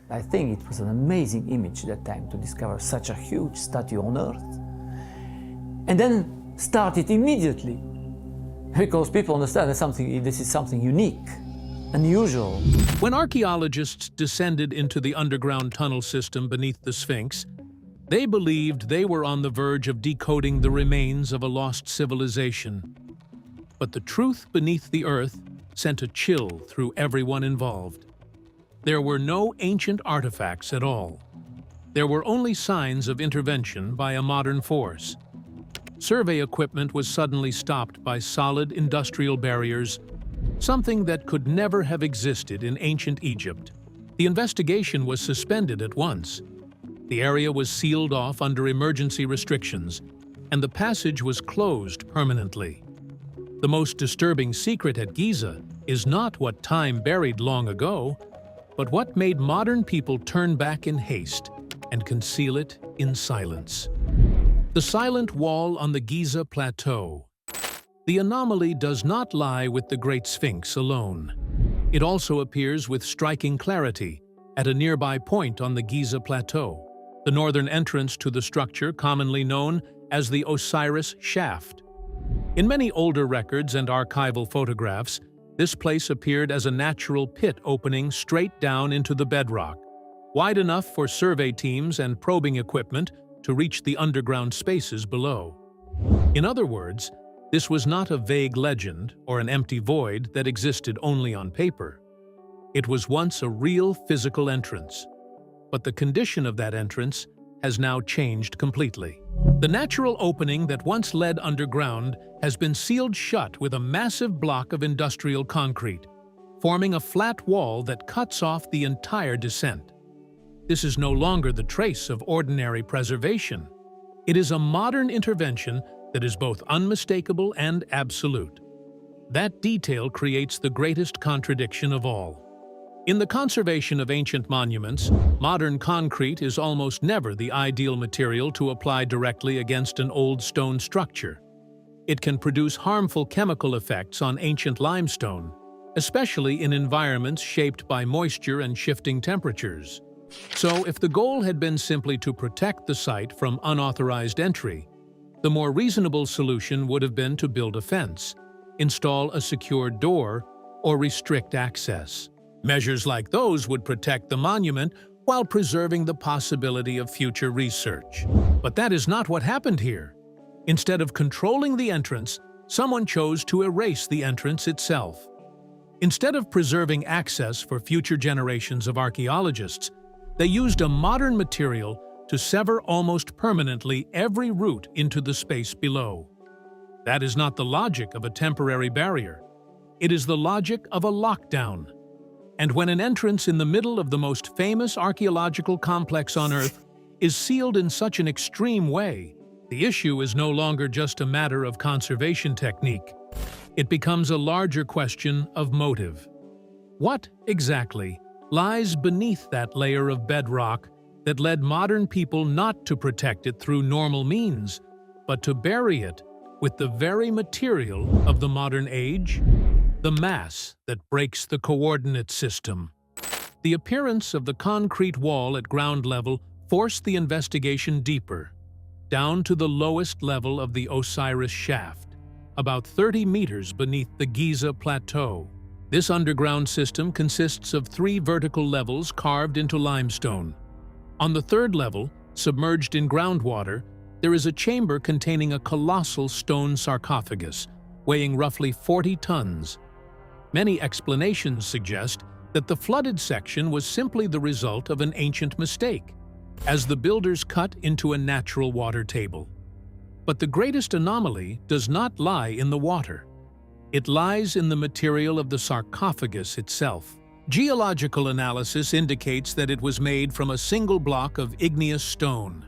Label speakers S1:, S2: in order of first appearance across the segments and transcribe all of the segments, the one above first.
S1: I think it was an amazing image at that time to discover such a huge statue on Earth. And then start it immediately, because people understand that this is something unique, unusual.
S2: When archaeologists descended into the underground tunnel system beneath the Sphinx, they believed they were on the verge of decoding the remains of a lost civilization. But the truth beneath the earth sent a chill through everyone involved. There were no ancient artifacts at all. There were only signs of intervention by a modern force. Survey equipment was suddenly stopped by solid industrial barriers, something that could never have existed in ancient Egypt. The investigation was suspended at once. The area was sealed off under emergency restrictions, and the passage was closed permanently. The most disturbing secret at Giza is not what time buried long ago, but what made modern people turn back in haste and conceal it in silence. The silent wall on the Giza plateau. The anomaly does not lie with the Great Sphinx alone. It also appears with striking clarity at a nearby point on the Giza plateau, the northern entrance to the structure commonly known as the Osiris Shaft. In many older records and archival photographs, this place appeared as a natural pit opening straight down into the bedrock, wide enough for survey teams and probing equipment to reach the underground spaces below. In other words, this was not a vague legend or an empty void that existed only on paper. It was once a real physical entrance. But the condition of that entrance has now changed completely. The natural opening that once led underground has been sealed shut with a massive block of industrial concrete, forming a flat wall that cuts off the entire descent. This is no longer the trace of ordinary preservation. It is a modern intervention that is both unmistakable and absolute. That detail creates the greatest contradiction of all. In the conservation of ancient monuments, modern concrete is almost never the ideal material to apply directly against an old stone structure. It can produce harmful chemical effects on ancient limestone, especially in environments shaped by moisture and shifting temperatures. So, if the goal had been simply to protect the site from unauthorized entry, the more reasonable solution would have been to build a fence, install a secure door, or restrict access. Measures like those would protect the monument while preserving the possibility of future research. But that is not what happened here. Instead of controlling the entrance, someone chose to erase the entrance itself. Instead of preserving access for future generations of archaeologists, they used a modern material to sever almost permanently every route into the space below. That is not the logic of a temporary barrier. It is the logic of a lockdown. And when an entrance in the middle of the most famous archaeological complex on Earth is sealed in such an extreme way, the issue is no longer just a matter of conservation technique. It becomes a larger question of motive. What, exactly, lies beneath that layer of bedrock that led modern people not to protect it through normal means, but to bury it with the very material of the modern age? The mass that breaks the coordinate system. The appearance of the concrete wall at ground level forced the investigation deeper, down to the lowest level of the Osiris Shaft, about 30 meters beneath the Giza plateau. This underground system consists of 3 vertical levels carved into limestone. On the third level, submerged in groundwater, there is a chamber containing a colossal stone sarcophagus, weighing roughly 40 tons. Many explanations suggest that the flooded section was simply the result of an ancient mistake, as the builders cut into a natural water table. But the greatest anomaly does not lie in the water. It lies in the material of the sarcophagus itself. Geological analysis indicates that it was made from a single block of igneous stone.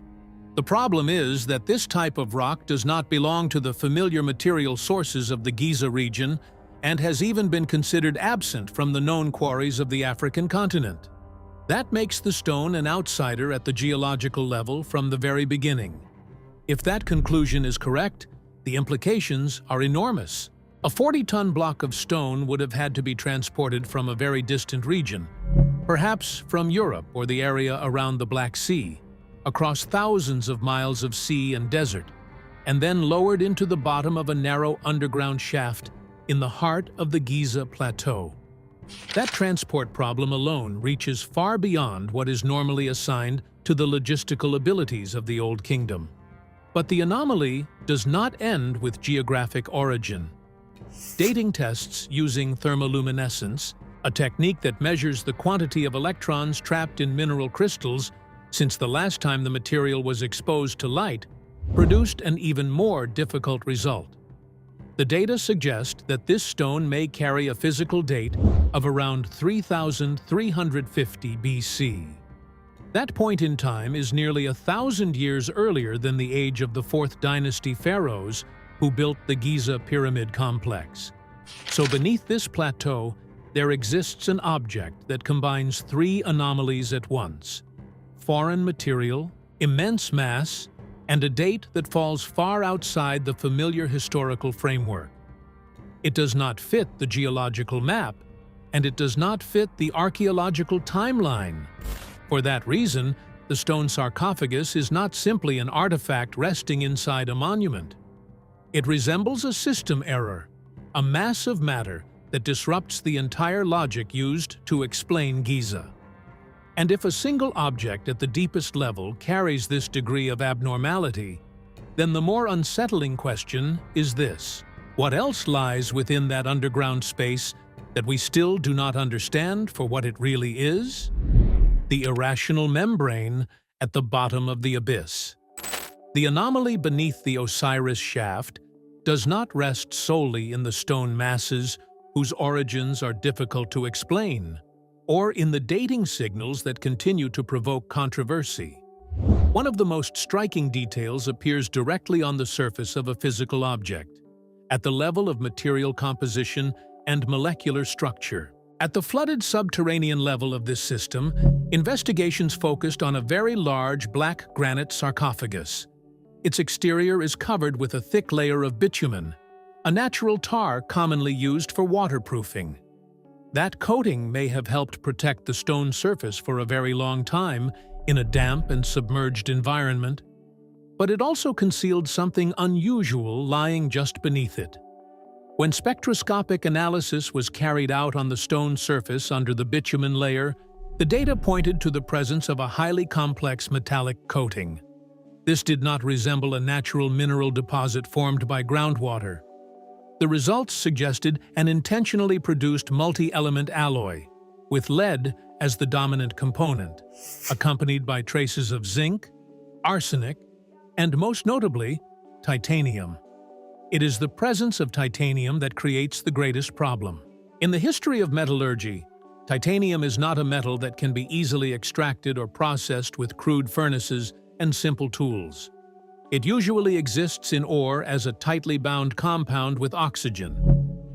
S2: The problem is that this type of rock does not belong to the familiar material sources of the Giza region and has even been considered absent from the known quarries of the African continent. That makes the stone an outsider at the geological level from the very beginning. If that conclusion is correct, the implications are enormous. A 40-ton block of stone would have had to be transported from a very distant region, perhaps from Europe or the area around the Black Sea, across thousands of miles of sea and desert, and then lowered into the bottom of a narrow underground shaft in the heart of the Giza Plateau. That transport problem alone reaches far beyond what is normally assigned to the logistical abilities of the Old Kingdom. But the anomaly does not end with geographic origin. Dating tests using thermoluminescence, a technique that measures the quantity of electrons trapped in mineral crystals since the last time the material was exposed to light, produced an even more difficult result. The data suggest that this stone may carry a physical date of around 3,350 BC. That point in time is nearly 1,000 years earlier than the age of the 4th dynasty pharaohs who built the Giza pyramid complex. So beneath this plateau, there exists an object that combines three anomalies at once: foreign material, immense mass, and a date that falls far outside the familiar historical framework. It does not fit the geological map, and it does not fit the archaeological timeline. For that reason, the stone sarcophagus is not simply an artifact resting inside a monument. It resembles a system error, a mass of matter that disrupts the entire logic used to explain Giza. And if a single object at the deepest level carries this degree of abnormality, then the more unsettling question is this: what else lies within that underground space that we still do not understand for what it really is? The irrational membrane at the bottom of the abyss. The anomaly beneath the Osiris shaft does not rest solely in the stone masses whose origins are difficult to explain, or in the dating signals that continue to provoke controversy. One of the most striking details appears directly on the surface of a physical object, at the level of material composition and molecular structure. At the flooded subterranean level of this system, investigations focused on a very large black granite sarcophagus. Its exterior is covered with a thick layer of bitumen, a natural tar commonly used for waterproofing. That coating may have helped protect the stone surface for a very long time in a damp and submerged environment, but it also concealed something unusual lying just beneath it. When spectroscopic analysis was carried out on the stone surface under the bitumen layer, the data pointed to the presence of a highly complex metallic coating. This did not resemble a natural mineral deposit formed by groundwater. The results suggested an intentionally produced multi-element alloy, with lead as the dominant component, accompanied by traces of zinc, arsenic, and most notably, titanium. It is the presence of titanium that creates the greatest problem. In the history of metallurgy, titanium is not a metal that can be easily extracted or processed with crude furnaces and simple tools. It usually exists in ore as a tightly bound compound with oxygen,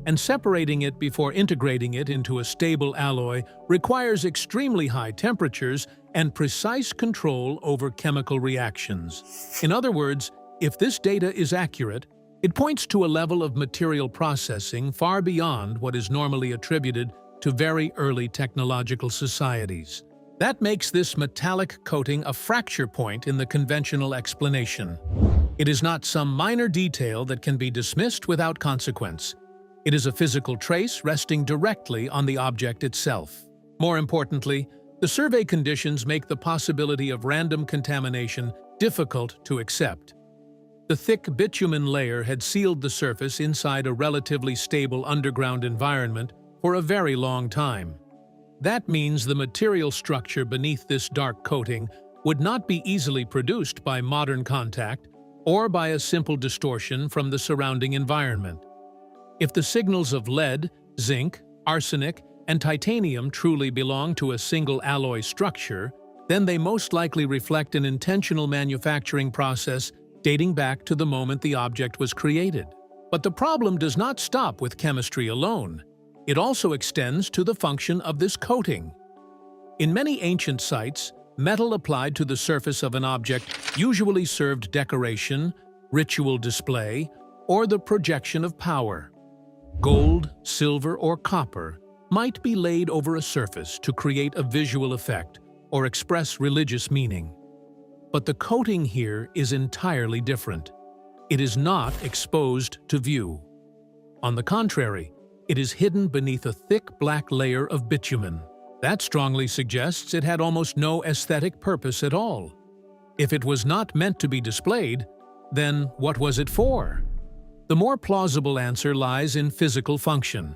S2: and separating it before integrating it into a stable alloy requires extremely high temperatures and precise control over chemical reactions. In other words, if this data is accurate, it points to a level of material processing far beyond what is normally attributed to very early technological societies. That makes this metallic coating a fracture point in the conventional explanation. It is not some minor detail that can be dismissed without consequence. It is a physical trace resting directly on the object itself. More importantly, the survey conditions make the possibility of random contamination difficult to accept. The thick bitumen layer had sealed the surface inside a relatively stable underground environment for a very long time. That means the material structure beneath this dark coating would not be easily produced by modern contact or by a simple distortion from the surrounding environment. If the signals of lead, zinc, arsenic, and titanium truly belong to a single alloy structure, then they most likely reflect an intentional manufacturing process dating back to the moment the object was created. But the problem does not stop with chemistry alone. It also extends to the function of this coating. In many ancient sites, metal applied to the surface of an object usually served decoration, ritual display, or the projection of power. Gold, silver, or copper might be laid over a surface to create a visual effect or express religious meaning. But the coating here is entirely different. It is not exposed to view. On the contrary, it is hidden beneath a thick black layer of bitumen. That strongly suggests it had almost no aesthetic purpose at all. If it was not meant to be displayed, then what was it for? The more plausible answer lies in physical function.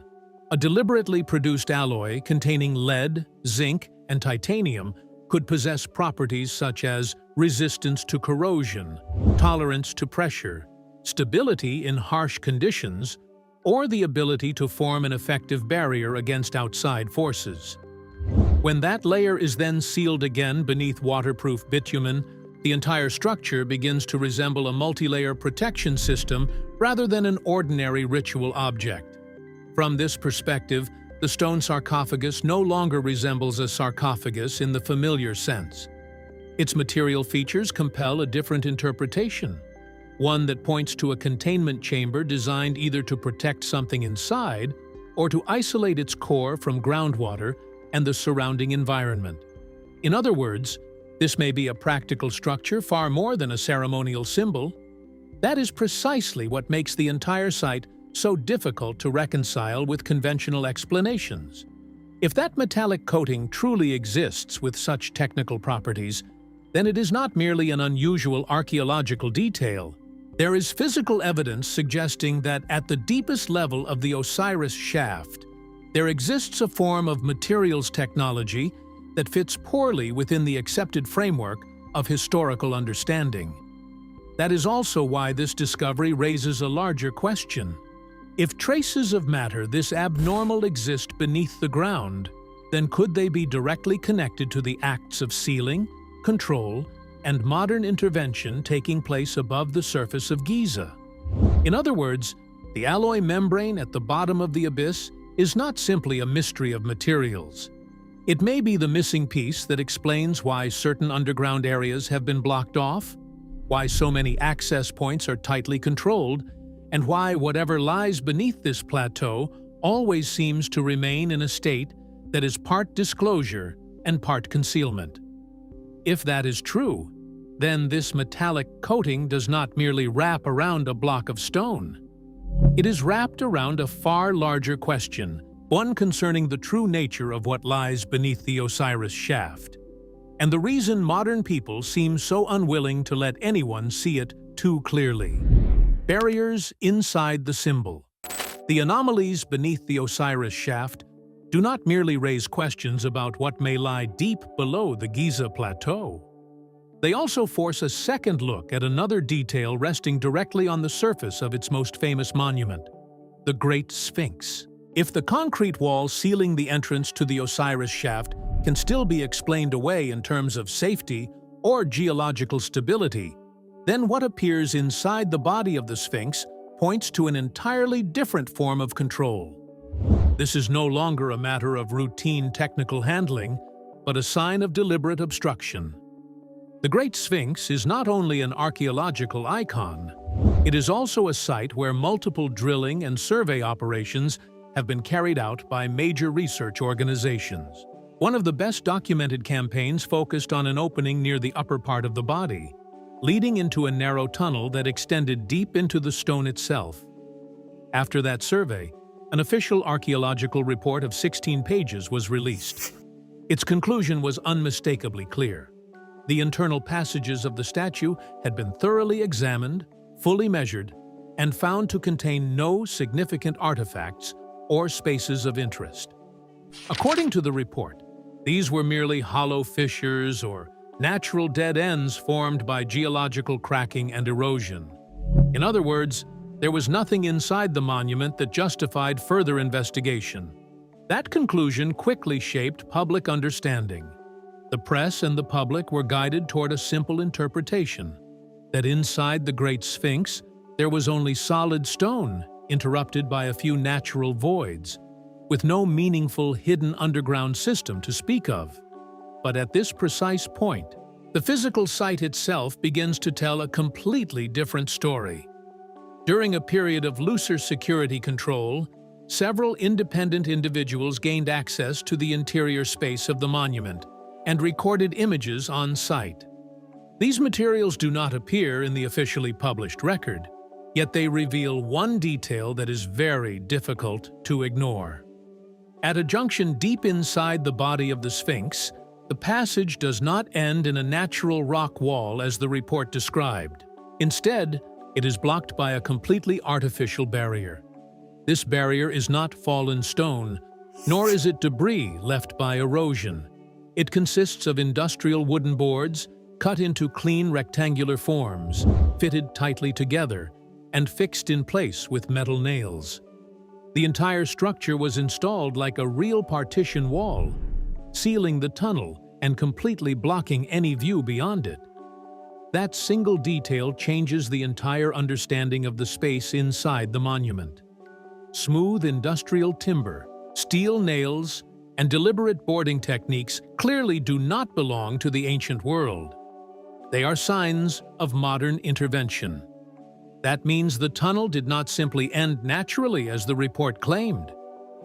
S2: A deliberately produced alloy containing lead, zinc, and titanium could possess properties such as resistance to corrosion, tolerance to pressure, stability in harsh conditions, or the ability to form an effective barrier against outside forces. When that layer is then sealed again beneath waterproof bitumen, the entire structure begins to resemble a multi-layer protection system rather than an ordinary ritual object. From this perspective, the stone sarcophagus no longer resembles a sarcophagus in the familiar sense. Its material features compel a different interpretation, one that points to a containment chamber designed either to protect something inside or to isolate its core from groundwater and the surrounding environment. In other words, this may be a practical structure far more than a ceremonial symbol. That is precisely what makes the entire site so difficult to reconcile with conventional explanations. If that metallic coating truly exists with such technical properties, then it is not merely an unusual archaeological detail. There is physical evidence suggesting that at the deepest level of the Osiris shaft, there exists a form of materials technology that fits poorly within the accepted framework of historical understanding. That is also why this discovery raises a larger question. If traces of matter this abnormal exist beneath the ground, then could they be directly connected to the acts of sealing, control, and modern intervention taking place above the surface of Giza? In other words, the alloy membrane at the bottom of the abyss is not simply a mystery of materials. It may be the missing piece that explains why certain underground areas have been blocked off, why so many access points are tightly controlled, and why whatever lies beneath this plateau always seems to remain in a state that is part disclosure and part concealment. If that is true, then this metallic coating does not merely wrap around a block of stone. It is wrapped around a far larger question, one concerning the true nature of what lies beneath the Osiris shaft, and the reason modern people seem so unwilling to let anyone see it too clearly. Barriers inside the symbol. The anomalies beneath the Osiris shaft do not merely raise questions about what may lie deep below the Giza plateau. They also force a second look at another detail resting directly on the surface of its most famous monument, the Great Sphinx. If the concrete wall sealing the entrance to the Osiris shaft can still be explained away in terms of safety or geological stability, then what appears inside the body of the Sphinx points to an entirely different form of control. This is no longer a matter of routine technical handling, but a sign of deliberate obstruction. The Great Sphinx is not only an archaeological icon, it is also a site where multiple drilling and survey operations have been carried out by major research organizations. One of the best documented campaigns focused on an opening near the upper part of the body, leading into a narrow tunnel that extended deep into the stone itself. After that survey, an official archaeological report of 16 pages was released. Its conclusion was unmistakably clear. The internal passages of the statue had been thoroughly examined, fully measured, and found to contain no significant artifacts or spaces of interest. According to the report, these were merely hollow fissures or natural dead ends formed by geological cracking and erosion. In other words, there was nothing inside the monument that justified further investigation. That conclusion quickly shaped public understanding. The press and the public were guided toward a simple interpretation, that inside the Great Sphinx there was only solid stone, interrupted by a few natural voids, with no meaningful hidden underground system to speak of. But at this precise point, the physical site itself begins to tell a completely different story. During a period of looser security control, several independent individuals gained access to the interior space of the monument and recorded images on site. These materials do not appear in the officially published record, yet they reveal one detail that is very difficult to ignore. At a junction deep inside the body of the Sphinx, the passage does not end in a natural rock wall as the report described. Instead, it is blocked by a completely artificial barrier. This barrier is not fallen stone, nor is it debris left by erosion. It consists of industrial wooden boards cut into clean rectangular forms, fitted tightly together, and fixed in place with metal nails. The entire structure was installed like a real partition wall, sealing the tunnel and completely blocking any view beyond it. That single detail changes the entire understanding of the space inside the monument. Smooth industrial timber, steel nails, and deliberate boarding techniques clearly do not belong to the ancient world. They are signs of modern intervention. That means the tunnel did not simply end naturally as the report claimed.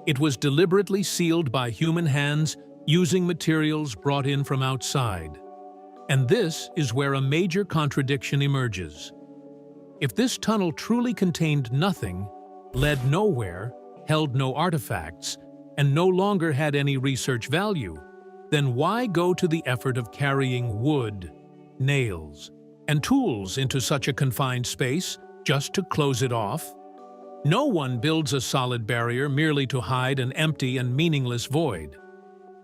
S2: It was deliberately sealed by human hands using materials brought in from outside. And this is where a major contradiction emerges. If this tunnel truly contained nothing, led nowhere, held no artifacts, and no longer had any research value, then why go to the effort of carrying wood, nails, and tools into such a confined space just to close it off? No one builds a solid barrier merely to hide an empty and meaningless void.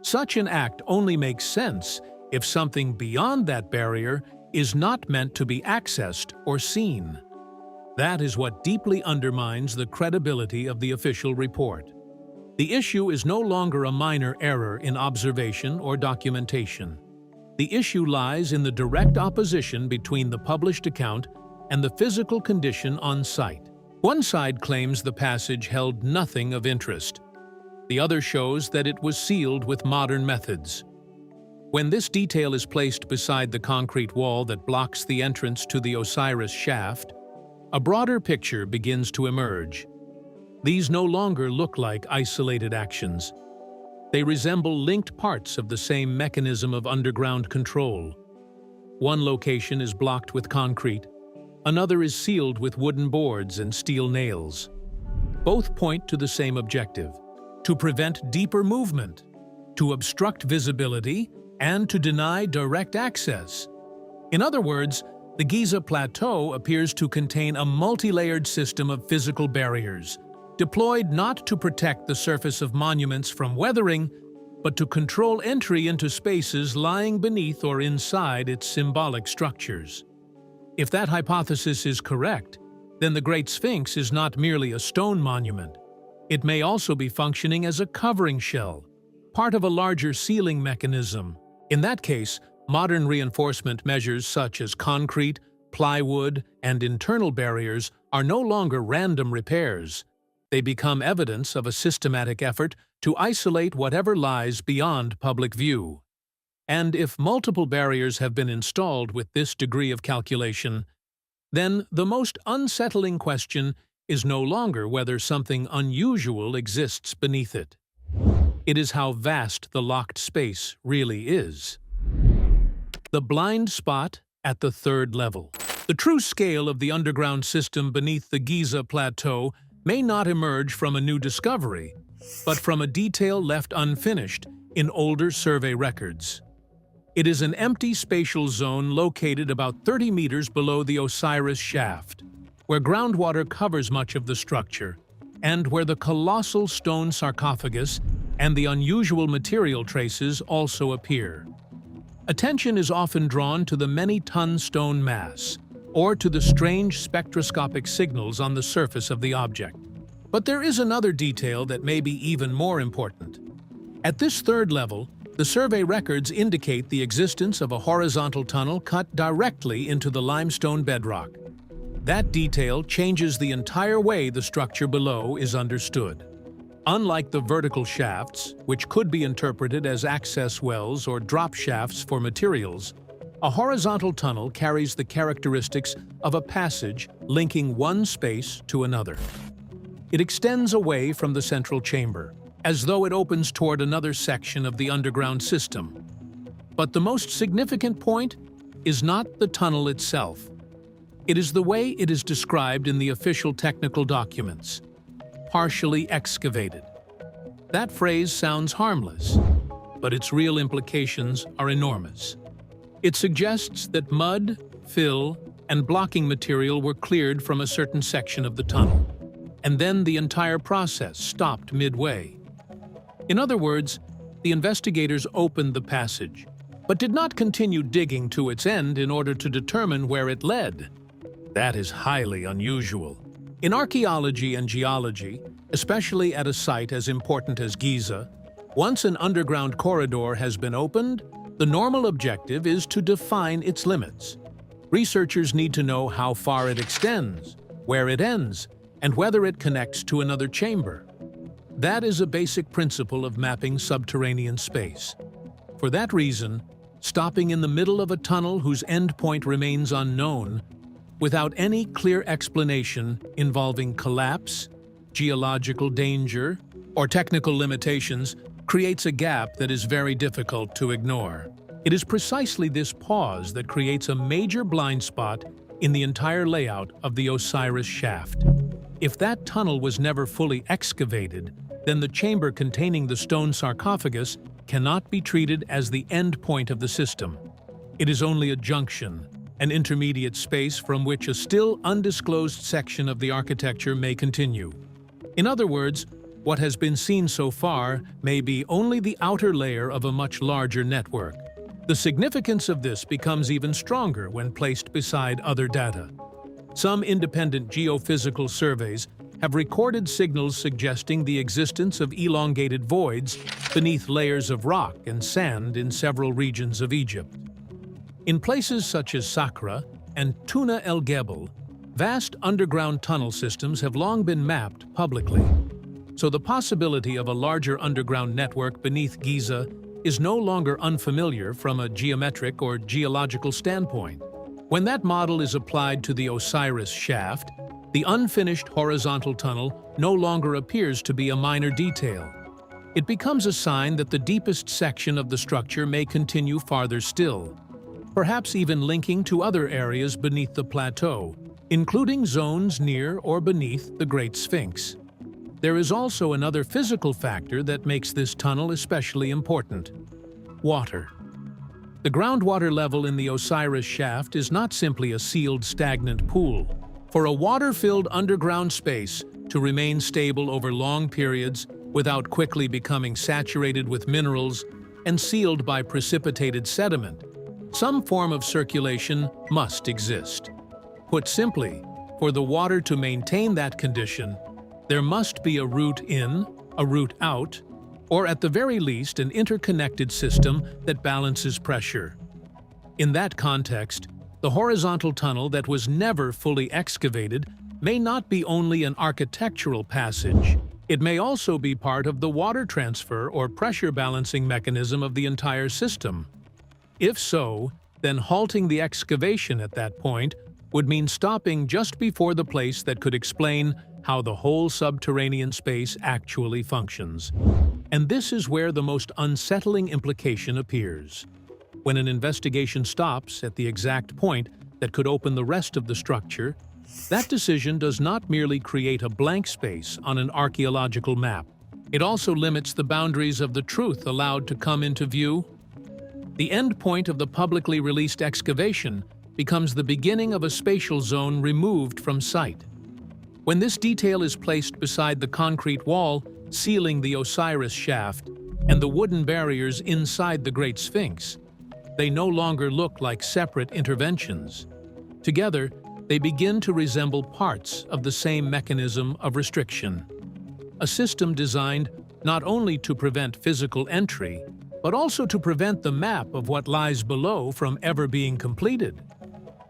S2: Such an act only makes sense if something beyond that barrier is not meant to be accessed or seen. That is what deeply undermines the credibility of the official report. The issue is no longer a minor error in observation or documentation. The issue lies in the direct opposition between the published account and the physical condition on site. One side claims the passage held nothing of interest. The other shows that it was sealed with modern methods. When this detail is placed beside the concrete wall that blocks the entrance to the Osiris shaft, a broader picture begins to emerge. These no longer look like isolated actions. They resemble linked parts of the same mechanism of underground control. One location is blocked with concrete, another is sealed with wooden boards and steel nails. Both point to the same objective: to prevent deeper movement, to obstruct visibility, and to deny direct access. In other words, the Giza Plateau appears to contain a multi-layered system of physical barriers, deployed not to protect the surface of monuments from weathering, but to control entry into spaces lying beneath or inside its symbolic structures. If that hypothesis is correct, then the Great Sphinx is not merely a stone monument. It may also be functioning as a covering shell, part of a larger sealing mechanism. In that case, modern reinforcement measures such as concrete, plywood, and internal barriers are no longer random repairs. They become evidence of a systematic effort to isolate whatever lies beyond public view. And if multiple barriers have been installed with this degree of calculation, then the most unsettling question is no longer whether something unusual exists beneath it. It is how vast the locked space really is. The blind spot at the third level. The true scale of the underground system beneath the Giza Plateau may not emerge from a new discovery, but from a detail left unfinished in older survey records. It is an empty spatial zone located about 30 meters below the Osiris shaft, where groundwater covers much of the structure, and where the colossal stone sarcophagus and the unusual material traces also appear. Attention is often drawn to the many-ton stone mass, or to the strange spectroscopic signals on the surface of the object. But there is another detail that may be even more important. At this third level, the survey records indicate the existence of a horizontal tunnel cut directly into the limestone bedrock. That detail changes the entire way the structure below is understood. Unlike the vertical shafts, which could be interpreted as access wells or drop shafts for materials, a horizontal tunnel carries the characteristics of a passage linking one space to another. It extends away from the central chamber, as though it opens toward another section of the underground system. But the most significant point is not the tunnel itself. It is the way it is described in the official technical documents: partially excavated. That phrase sounds harmless, but its real implications are enormous. It suggests that mud, fill, and blocking material were cleared from a certain section of the tunnel, and then the entire process stopped midway. In other words, the investigators opened the passage, but did not continue digging to its end in order to determine where it led. That is highly unusual. In archaeology and geology, especially at a site as important as Giza, once an underground corridor has been opened, the normal objective is to define its limits. Researchers need to know how far it extends, where it ends, and whether it connects to another chamber. That is a basic principle of mapping subterranean space. For that reason, stopping in the middle of a tunnel whose endpoint remains unknown, without any clear explanation involving collapse, geological danger, or technical limitations, creates a gap that is very difficult to ignore. It is precisely this pause that creates a major blind spot in the entire layout of the Osiris shaft. If that tunnel was never fully excavated, then the chamber containing the stone sarcophagus cannot be treated as the end point of the system. It is only a junction, an intermediate space from which a still undisclosed section of the architecture may continue. In other words, what has been seen so far may be only the outer layer of a much larger network. The significance of this becomes even stronger when placed beside other data. Some independent geophysical surveys have recorded signals suggesting the existence of elongated voids beneath layers of rock and sand in several regions of Egypt. In places such as Saqqara and Tuna el Gebel, vast underground tunnel systems have long been mapped publicly. So the possibility of a larger underground network beneath Giza is no longer unfamiliar from a geometric or geological standpoint. When that model is applied to the Osiris shaft, the unfinished horizontal tunnel no longer appears to be a minor detail. It becomes a sign that the deepest section of the structure may continue farther still, perhaps even linking to other areas beneath the plateau, including zones near or beneath the Great Sphinx. There is also another physical factor that makes this tunnel especially important: water. The groundwater level in the Osiris shaft is not simply a sealed stagnant pool. For a water-filled underground space to remain stable over long periods without quickly becoming saturated with minerals and sealed by precipitated sediment, some form of circulation must exist. Put simply, for the water to maintain that condition, there must be a route in, a route out, or at the very least an interconnected system that balances pressure. In that context, the horizontal tunnel that was never fully excavated may not be only an architectural passage. It may also be part of the water transfer or pressure balancing mechanism of the entire system. If so, then halting the excavation at that point would mean stopping just before the place that could explain how the whole subterranean space actually functions. And this is where the most unsettling implication appears. When an investigation stops at the exact point that could open the rest of the structure, that decision does not merely create a blank space on an archaeological map. It also limits the boundaries of the truth allowed to come into view. The end point of the publicly released excavation becomes the beginning of a spatial zone removed from sight. When this detail is placed beside the concrete wall sealing the Osiris shaft and the wooden barriers inside the Great Sphinx, they no longer look like separate interventions. Together, they begin to resemble parts of the same mechanism of restriction. A system designed not only to prevent physical entry, but also to prevent the map of what lies below from ever being completed.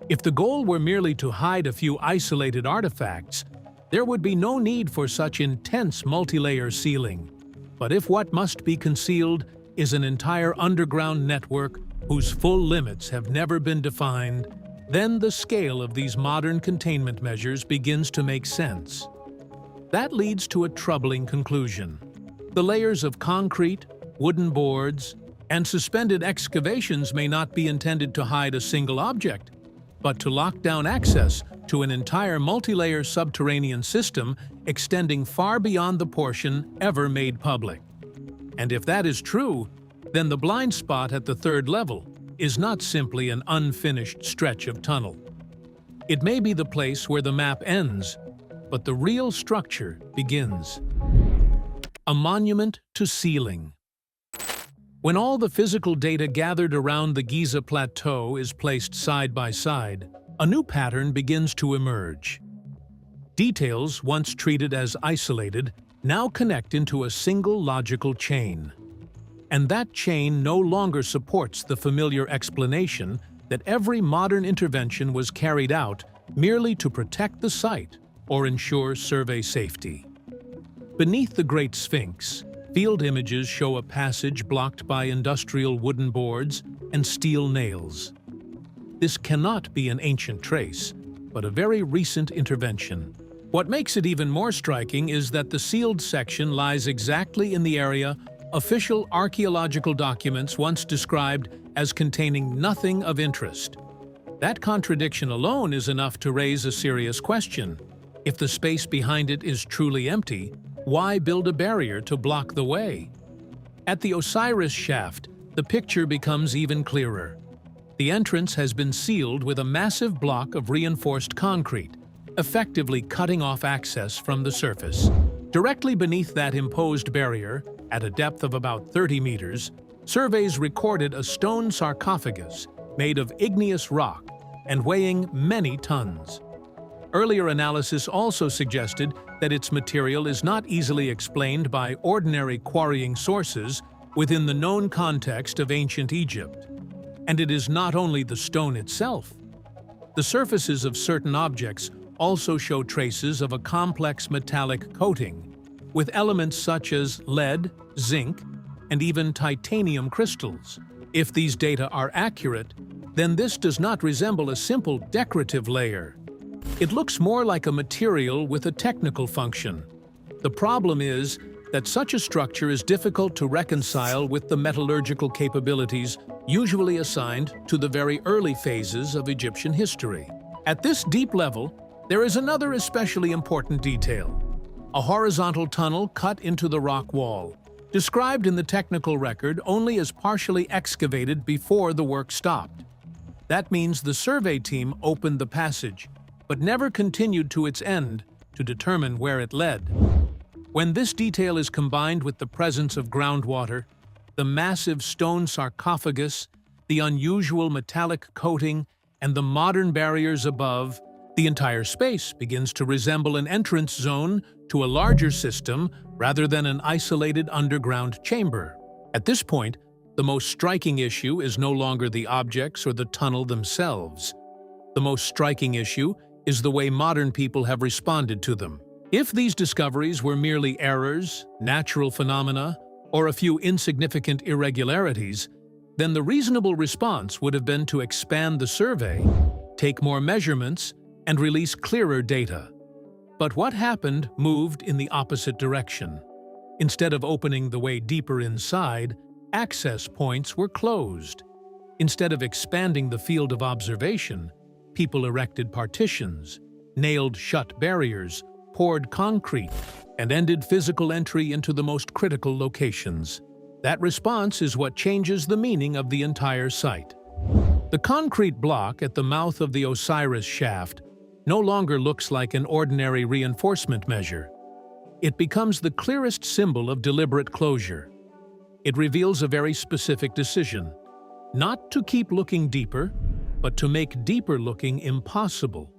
S2: If the goal were merely to hide a few isolated artifacts, there would be no need for such intense multi-layer sealing. But if what must be concealed is an entire underground network whose full limits have never been defined, then the scale of these modern containment measures begins to make sense. That leads to a troubling conclusion. The layers of concrete, wooden boards, and suspended excavations may not be intended to hide a single object, but to lock down access to an entire multi-layer subterranean system extending far beyond the portion ever made public. And if that is true, then the blind spot at the third level is not simply an unfinished stretch of tunnel. It may be the place where the map ends, but the real structure begins. A monument to sealing. When all the physical data gathered around the Giza plateau is placed side by side, a new pattern begins to emerge. Details once treated as isolated now connect into a single logical chain. And that chain no longer supports the familiar explanation that every modern intervention was carried out merely to protect the site or ensure survey safety. Beneath the Great Sphinx, field images show a passage blocked by industrial wooden boards and steel nails. This cannot be an ancient trace, but a very recent intervention. What makes it even more striking is that the sealed section lies exactly in the area official archaeological documents once described as containing nothing of interest. That contradiction alone is enough to raise a serious question. If the space behind it is truly empty, why build a barrier to block the way? At the Osiris shaft, the picture becomes even clearer. The entrance has been sealed with a massive block of reinforced concrete, effectively cutting off access from the surface. Directly beneath that imposed barrier, at a depth of about 30 meters, surveys recorded a stone sarcophagus made of igneous rock and weighing many tons. Earlier analysis also suggested that its material is not easily explained by ordinary quarrying sources within the known context of ancient Egypt. And it is not only the stone itself. The surfaces of certain objects also show traces of a complex metallic coating, with elements such as lead, zinc, and even titanium crystals. If these data are accurate, then this does not resemble a simple decorative layer. It looks more like a material with a technical function. The problem is that such a structure is difficult to reconcile with the metallurgical capabilities usually assigned to the very early phases of Egyptian history. At this deep level, there is another especially important detail: a horizontal tunnel cut into the rock wall, described in the technical record only as partially excavated before the work stopped. That means the survey team opened the passage, but never continued to its end to determine where it led. When this detail is combined with the presence of groundwater, the massive stone sarcophagus, the unusual metallic coating, and the modern barriers above, the entire space begins to resemble an entrance zone to a larger system rather than an isolated underground chamber. At this point, the most striking issue is no longer the objects or the tunnel themselves. The most striking issue is the way modern people have responded to them. If these discoveries were merely errors, natural phenomena, or a few insignificant irregularities, then the reasonable response would have been to expand the survey, take more measurements, and release clearer data. But what happened moved in the opposite direction. Instead of opening the way deeper inside, access points were closed. Instead of expanding the field of observation, people erected partitions, nailed shut barriers, poured concrete, and ended physical entry into the most critical locations. That response is what changes the meaning of the entire site. The concrete block at the mouth of the Osiris shaft no longer looks like an ordinary reinforcement measure. It becomes the clearest symbol of deliberate closure. It reveals a very specific decision, not to keep looking deeper, but to make deeper looking impossible.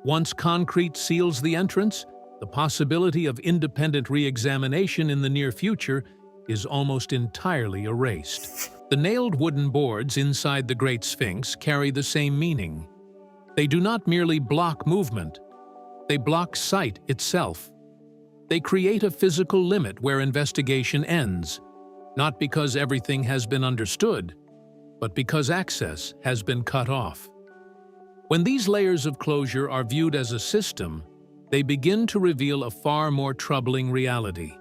S2: Once concrete seals the entrance, the possibility of independent re-examination in the near future is almost entirely erased. The nailed wooden boards inside the Great Sphinx carry the same meaning. They do not merely block movement, they block sight itself. They create a physical limit where investigation ends, not because everything has been understood, but because access has been cut off. When these layers of closure are viewed as a system, they begin to reveal a far more troubling reality.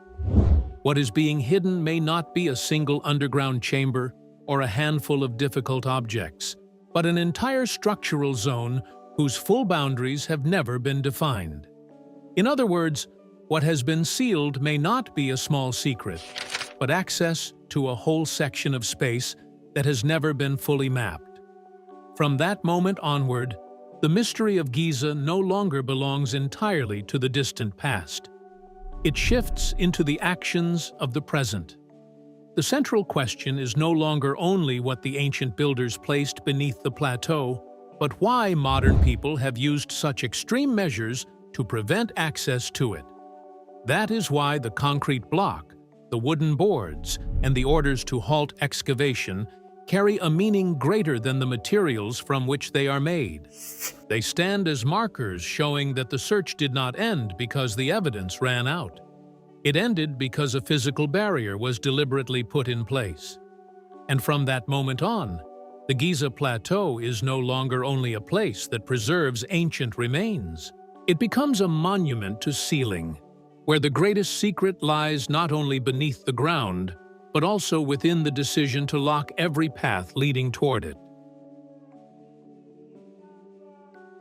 S2: What is being hidden may not be a single underground chamber or a handful of difficult objects, but an entire structural zone whose full boundaries have never been defined. In other words, what has been sealed may not be a small secret, but access to a whole section of space that has never been fully mapped. From that moment onward, the mystery of Giza no longer belongs entirely to the distant past. It shifts into the actions of the present. The central question is no longer only what the ancient builders placed beneath the plateau, but why modern people have used such extreme measures to prevent access to it. That is why the concrete block, the wooden boards, and the orders to halt excavation carry a meaning greater than the materials from which they are made. They stand as markers showing that the search did not end because the evidence ran out. It ended because a physical barrier was deliberately put in place. And from that moment on, the Giza Plateau is no longer only a place that preserves ancient remains. It becomes a monument to sealing, where the greatest secret lies not only beneath the ground, but also within the decision to lock every path leading toward it.